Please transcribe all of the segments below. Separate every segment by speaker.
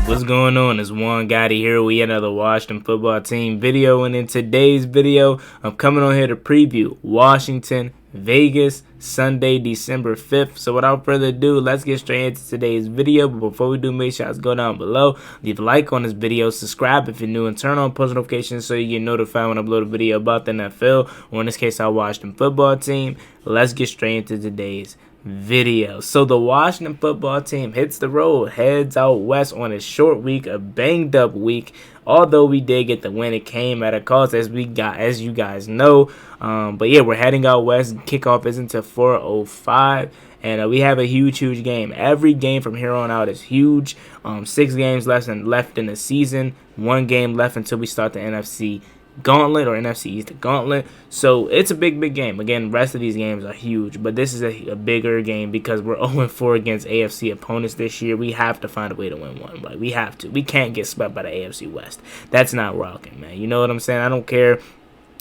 Speaker 1: What's going on? It's Juan Gotti here. We another Washington football team video, and in today's video, I'm coming on here to preview Washington, Vegas, Sunday, December 5th. So without further ado, let's get straight into today's video. But before we do, make sure you go down below, leave a like on this video, subscribe if you're new, and turn on post notifications so you get notified when I upload a video about the NFL, or in this case, our Washington football team. Let's get straight into today's video. So the Washington football team hits the road, heads out west on a short week, a banged up week. Although we did get the win, it came at a cost, as you guys know. But yeah, we're heading out west. Kickoff is until 4:05, and we have a huge game. Every game from here on out is huge. 6 games left in the season. 1 game left until we start the NFC Gauntlet, or NFC East Gauntlet. So it's a big game. Again, the rest of these games are huge, but this is a bigger game because we're 0-4 against AFC opponents this year. We have to find a way to win one. Like, we have to. We can't get swept by the AFC West. That's not rocking, man. You know what I'm saying? I don't care.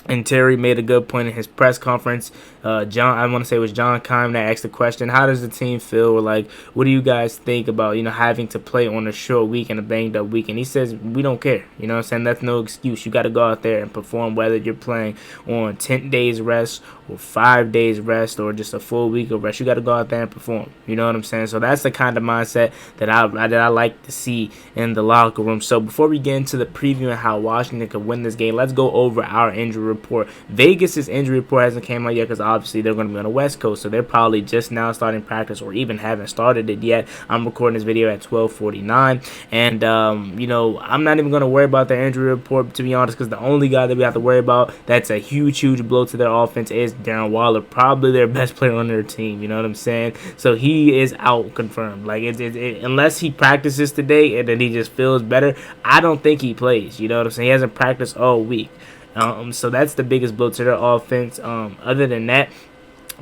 Speaker 1: And Terry made a good point in his press conference. I want to say it was John Keim that asked the question, how does the team feel? Or like, what do you guys think about, having to play on a short week and a banged up week? And he says, we don't care. You know what I'm saying? That's no excuse. You got to go out there and perform, whether you're playing on 10 days rest or 5 days rest or just a full week of rest. You got to go out there and perform. You know what I'm saying? So that's the kind of mindset that I like to see in the locker room. So before we get into the preview and how Washington could win this game, let's go over our injury report. Vegas's injury report hasn't came out yet because obviously they're going to be on the West Coast, so they're probably just now starting practice or even haven't started it yet. I'm recording this video at 12:49, and I'm not even going to worry about their injury report, to be honest, because the only guy that we have to worry about that's a huge blow to their offense is Darren Waller, probably their best player on their team. You know what I'm saying? So he is out, confirmed. Like unless he practices today and then he just feels better, I don't think he plays. You know what I'm saying? He hasn't practiced all week. So that's the biggest blow to their offense. Other than that,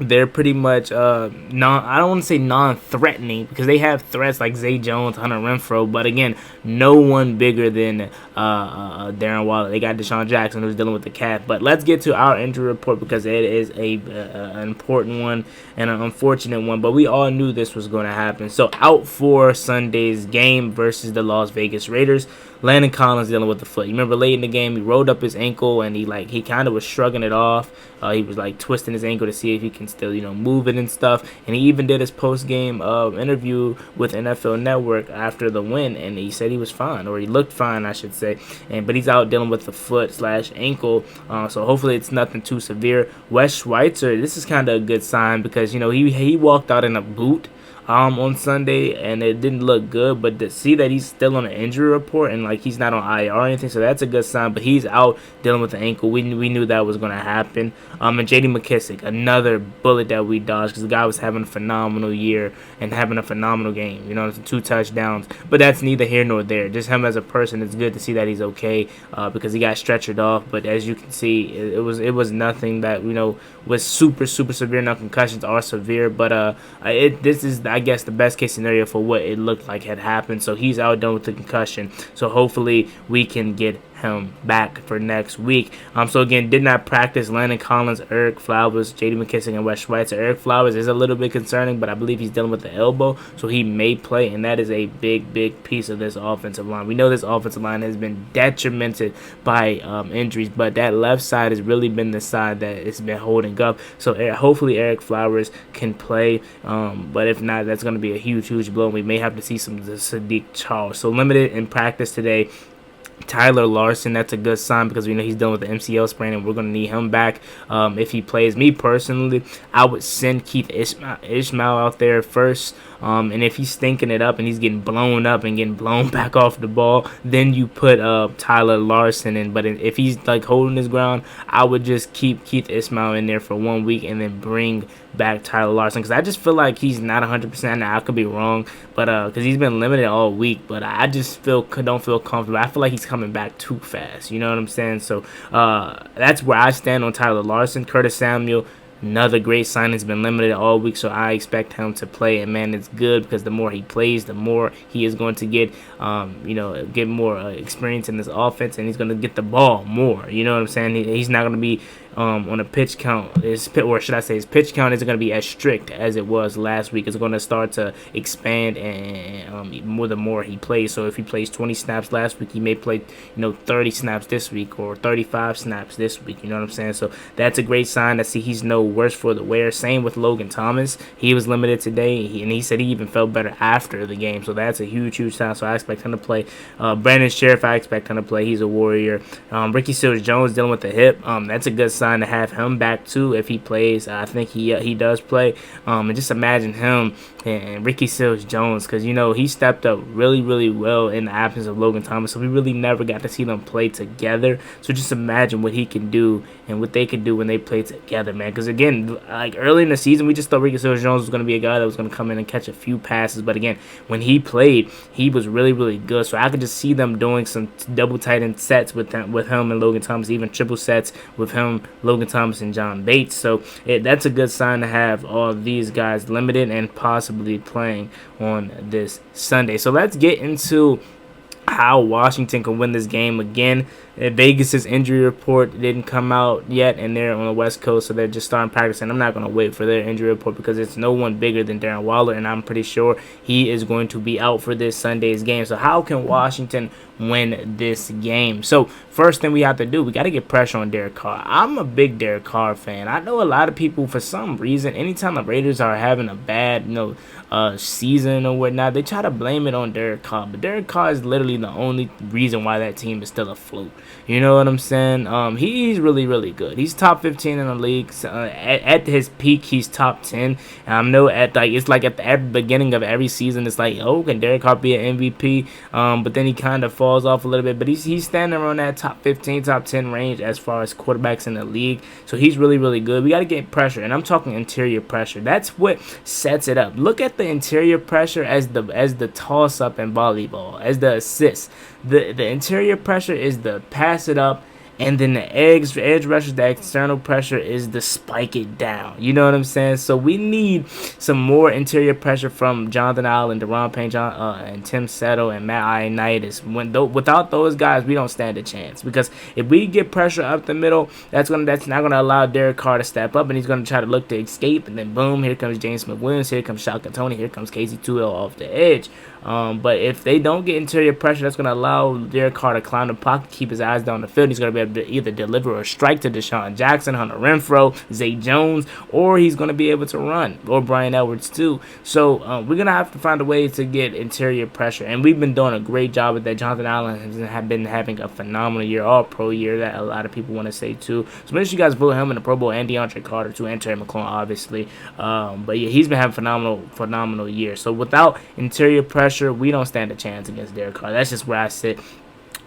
Speaker 1: they're pretty much I don't want to say non-threatening, because they have threats like Zay Jones, Hunter Renfrow, but again, no one bigger than Darren Waller. They got Deshaun Jackson, who's dealing with the calf. But let's get to our injury report, because it is an important one and an unfortunate one, but we all knew this was going to happen. So out for Sunday's game versus the Las Vegas Raiders, Landon Collins dealing with the foot. You remember late in the game, he rolled up his ankle and he kind of was shrugging it off. He was like twisting his ankle to see if he can still move it and stuff. And he even did his post-game interview with NFL Network after the win, and he said he was fine, or he looked fine, I should say. But he's out dealing with the foot/ankle, so hopefully it's nothing too severe. Wes Schweitzer, this is kind of a good sign, because he walked out in a boot on Sunday, and it didn't look good, but to see that he's still on an injury report and like he's not on IR or anything, so that's a good sign. But he's out dealing with the ankle. We knew that was going to happen. And J.D. McKissick, another bullet that we dodged, because the guy was having a phenomenal year and having a phenomenal game. 2 touchdowns, but that's neither here nor there. Just him as a person, it's good to see that he's okay, because he got stretchered off. But as you can see, it was nothing that was super severe. No concussions are severe, but this is, I guess, the best case scenario for what it looked like had happened. So he's out done with the concussion. So hopefully we can get him back for next week. So again, did not practice Landon Collins, Eric Flowers, J.D. McKissick, and Wes Schweitzer. Eric Flowers is a little bit concerning, but I believe he's dealing with the elbow, so he may play, and that is a big piece of this offensive line. We know this offensive line has been detrimented by injuries, but that left side has really been the side that it's been holding up. So hopefully Eric Flowers can play, but if not, that's going to be a huge blow, and we may have to see some Sadiq Charles. So limited in practice today. Tyler Larson, that's a good sign, because we know he's dealing with the MCL sprain, and we're going to need him back if he plays. Me personally, I would send Keith Ishmael out there first, and if he's stinking it up and he's getting blown up and getting blown back off the ball, then you put Tyler Larson in. But if he's like holding his ground, I would just keep Keith Ishmael in there for 1 week and then bring back Tyler Larson, because I just feel like he's not 100%. Now I could be wrong, but because he's been limited all week, but I just don't feel comfortable. I feel like he's coming back too fast. You know what I'm saying? So that's where I stand on Tyler Larson. Curtis Samuel, another great sign. Has been limited all week, so I expect him to play. And man, it's good, because the more he plays, the more he is going to get, get more experience in this offense, and he's going to get the ball more. You know what I'm saying? He's not going to be on a pitch count. Or should I say, his pitch count isn't going to be as strict as it was last week. It's going to start to expand, and more the more he plays. So if he plays 20 snaps last week, he may play 30 snaps this week or 35 snaps this week. You know what I'm saying? So that's a great sign to see he's no worse for the wear. Same with Logan Thomas. He was limited today, and he said he even felt better after the game. So that's a huge sign. So I expect him to play. Brandon Sheriff, I expect him to play. He's a warrior. Ricky Seals-Jones dealing with the hip. That's a good sign to have him back too if he plays. I think he does play. And just imagine him and Ricky Seals-Jones, because he stepped up really well in the absence of Logan Thomas. So we really never got to see them play together. So just imagine what he can do and what they could do when they play together, man. Because again, like early in the season, we just thought Ricky Seals-Jones was going to be a guy that was going to come in and catch a few passes. But again, when he played, he was really good. So I could just see them doing some double tight end sets with him and Logan Thomas, even triple sets with him, Logan Thomas, and John Bates. So that's a good sign to have all these guys limited and possibly playing on this Sunday. So let's get into how Washington can win this game. Again, Vegas's injury report didn't come out yet, and they're on the West Coast, so they're just starting practicing. I'm not going to wait for their injury report because it's no one bigger than Darren Waller, and I'm pretty sure he is going to be out for this Sunday's game. So how can Washington win this game? So first thing we have to do, we got to get pressure on Derek Carr. I'm a big Derek Carr fan. I know a lot of people, for some reason, anytime the Raiders are having a bad season or whatnot, they try to blame it on Derek Carr. But Derek Carr is literally the only reason why that team is still afloat. You know what I'm saying? He's really good. He's top 15 in the league. At his peak, he's top 10. And I know at the beginning of every season, it's like, oh, can Derek Carr be an MVP? But then he kind of falls off a little bit. But he's standing around that top 15, top 10 range as far as quarterbacks in the league. So he's really good. We got to get pressure, and I'm talking interior pressure. That's what sets it up. Look at the interior pressure as the toss up in volleyball, as the assist. The interior pressure is the pass it up, and then the edge rushers, the external pressure is the spike it down. You know what I'm saying? So we need some more interior pressure from Jonathan Allen, Deron Payne, and Tim Settle, and Matt Ioannidis. Without those guys, we don't stand a chance. Because if we get pressure up the middle, that's not gonna allow Derek Carr to step up, and he's gonna try to look to escape. And then boom, here comes James Smith-Williams, here comes Shaka Toney, here comes Casey Tuill off the edge. But if they don't get interior pressure, that's going to allow Derek Carr to climb the pocket, keep his eyes down the field. He's going to be able to either deliver or strike to Deshaun Jackson, Hunter Renfrow, Zay Jones, or he's going to be able to run, or Brian Edwards too. So we're going to have to find a way to get interior pressure, and we've been doing a great job with that. Jonathan Allen has been having a phenomenal year, all-pro year, that a lot of people want to say too. So make sure you guys vote him in the Pro Bowl, and DeAndre Carter too, and Terry McLaurin, obviously. But yeah, he's been having a phenomenal year. So without interior pressure, we don't stand a chance against Derek Carr. That's just where I sit.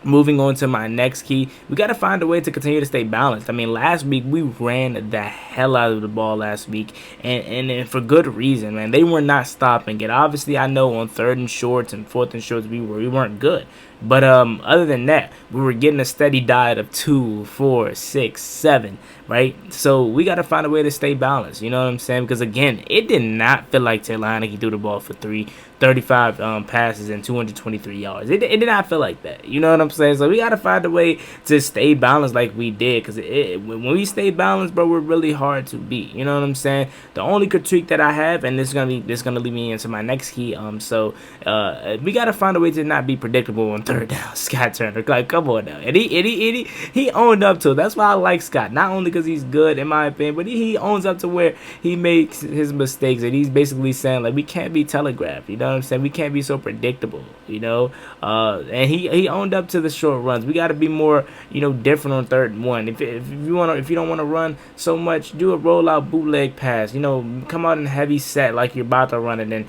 Speaker 1: Moving on to my next key, we got to find a way to continue to stay balanced. I mean, last week we ran the hell out of the ball last week, and for good reason, man. They were not stopping it. Obviously, I know on 3rd and shorts and 4th and shorts we weren't good. But other than that, we were getting a steady diet of 2, 4, 6, 7, right? So we got to find a way to stay balanced. You know what I'm saying? Because again, it did not feel like Taylor Heineke threw the ball for 35 passes and 223 yards. It did not feel like that. You know what I'm saying? So we got to find a way to stay balanced like we did. Because when we stay balanced, bro, we're really hard to beat. You know what I'm saying? The only critique that I have, and this is gonna lead me into my next key. We got to find a way to not be predictable on 3rd down. Scott Turner, like, come on now. And he owned up to it. That's why I like Scott. Not only because he's good, in my opinion, but he owns up to where he makes his mistakes. And he's basically saying, like, we can't be telegraphed. You know what I'm saying? We can't be so predictable, you know? And he owned up to the short runs. We got to be more, different on 3rd and 1. If you don't want to run so much, do a rollout bootleg pass. Come out in heavy set like you're about to run it, and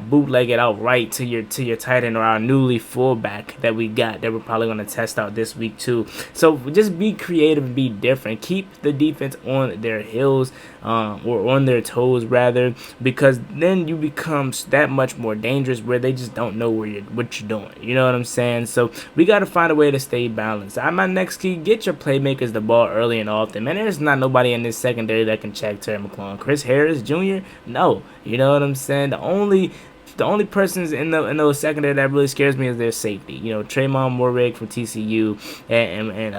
Speaker 1: bootleg it out right to your tight end or our newly fullback that we got that we're probably going to test out this week too. So just be creative and be different. Keep the defense on their heels, or on their toes rather, because then you become that much more dangerous where they just don't know what you're doing. You know what I'm saying? So we got to find a way to stay balanced. My next key, get your playmakers the ball early and often. Man, there's not nobody in this secondary that can check Terry McLaurin. Chris Harris Jr.? No. You know what I'm saying? The only persons in those secondary that really scares me is their safety. Tremont Morrig from TCU and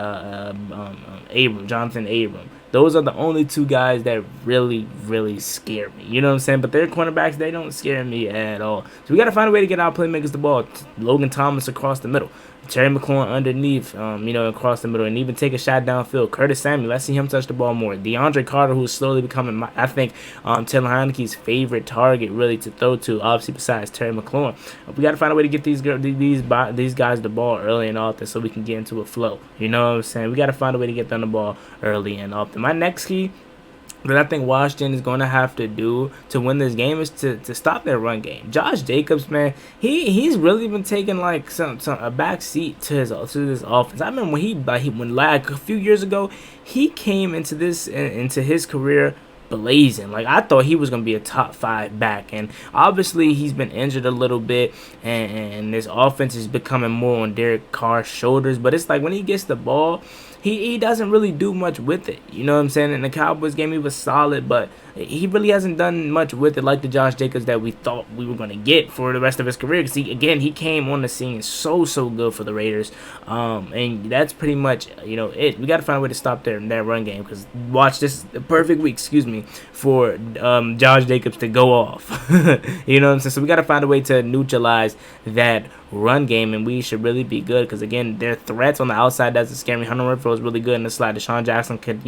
Speaker 1: Jonathan Abram. Those are the only two guys that really scare me. You know what I'm saying? But their cornerbacks, they don't scare me at all. So we got to find a way to get our playmakers the ball. Logan Thomas across the middle. Terry McLaurin underneath, across the middle, and even take a shot downfield. Curtis Samuel, let's see him touch the ball more. DeAndre Carter, who's slowly becoming, I think, Taylor Heineke's favorite target, really, to throw to, obviously, besides Terry McLaurin. We got to find a way to get these guys the ball early and often so we can get into a flow. You know what I'm saying? We got to find a way to get them the ball early and often. My next key that I think Washington is going to have to do to win this game is to stop their run game. Josh Jacobs, man, he's really been taking like a back seat to this offense. I remember when like a few years ago he came into his career blazing. Like, I thought he was going to be a top 5 back, and obviously he's been injured a little bit, and this offense is becoming more on Derek Carr's shoulders. But it's like when he gets the ball, he doesn't really do much with it. You know what I'm saying? In the Cowboys game, he was solid, but he really hasn't done much with it like the Josh Jacobs that we thought we were going to get for the rest of his career. Because, he came on the scene so good for the Raiders. And that's pretty much, it. We got to find a way to stop that run game. Because watch this perfect week, for Josh Jacobs to go off. You know what I'm saying? So we got to find a way to neutralize that run game, and we should really be good. Because, again, their threats on the outside doesn't scare me. Hunter Renfrow is really good in the slot. Deshaun Jackson could,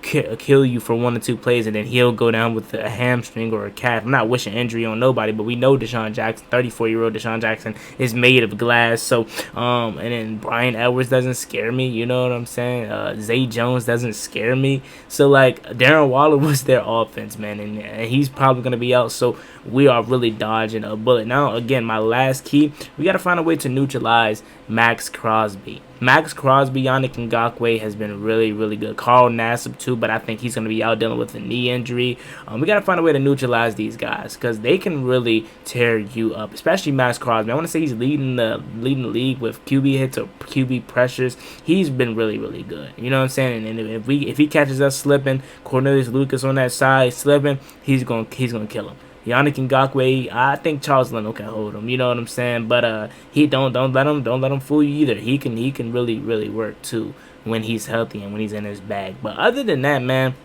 Speaker 1: kill you for 1 or 2 plays, and then he'll go down with a hamstring or a calf. I'm not wishing injury on nobody, but we know Deshaun Jackson, 34-year-old Deshaun Jackson, is made of glass. So, and then Brian Edwards doesn't scare me. You know what I'm saying? Zay Jones doesn't scare me. So, like, Darren Waller was their offense, man, and he's probably going to be out. So we are really dodging a bullet. Now, again, my last key, we got to find a way to neutralize Max Crosby. Yannick Ngakoue has been really good. Carl Nassib too, but I think he's going to be out dealing with a knee injury. We got to find a way to neutralize these guys because they can really tear you up, especially Max Crosby. I want to say he's leading the league with QB hits or QB pressures. He's been really good. You know what I'm saying? And if he catches us slipping, Cornelius Lucas on that side slipping, he's gonna kill him. Yannick Ngakoue, I think Charles Leno can hold him. You know what I'm saying? But he don't let him fool you either. He can really work too when he's healthy and when he's in his bag. But other than that, man,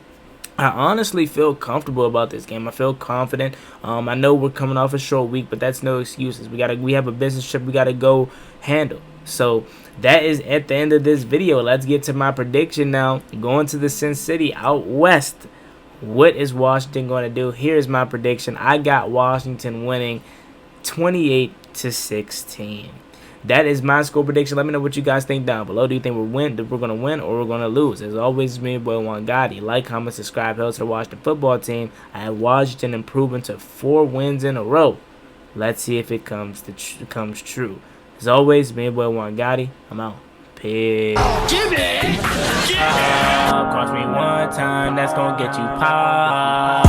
Speaker 1: I honestly feel comfortable about this game. I feel confident. I know we're coming off a short week, but that's no excuses. We have a business trip we gotta go handle. So that is at the end of this video. Let's get to my prediction now. Going to the Sin City out west. What is Washington going to do? Here's my prediction. I got Washington winning 28-16. That is my score prediction. Let me know what you guys think down below. Do you think we're going to win or we're going to lose? As always, me, boy, Juan Gotti. Like, comment, subscribe. Help to the Washington football team. I have Washington improving to 4 wins in a row. Let's see if it comes true. As always, me, boy, Juan Gotti. I'm out. Peace. Cross me one time, that's gonna get you popped.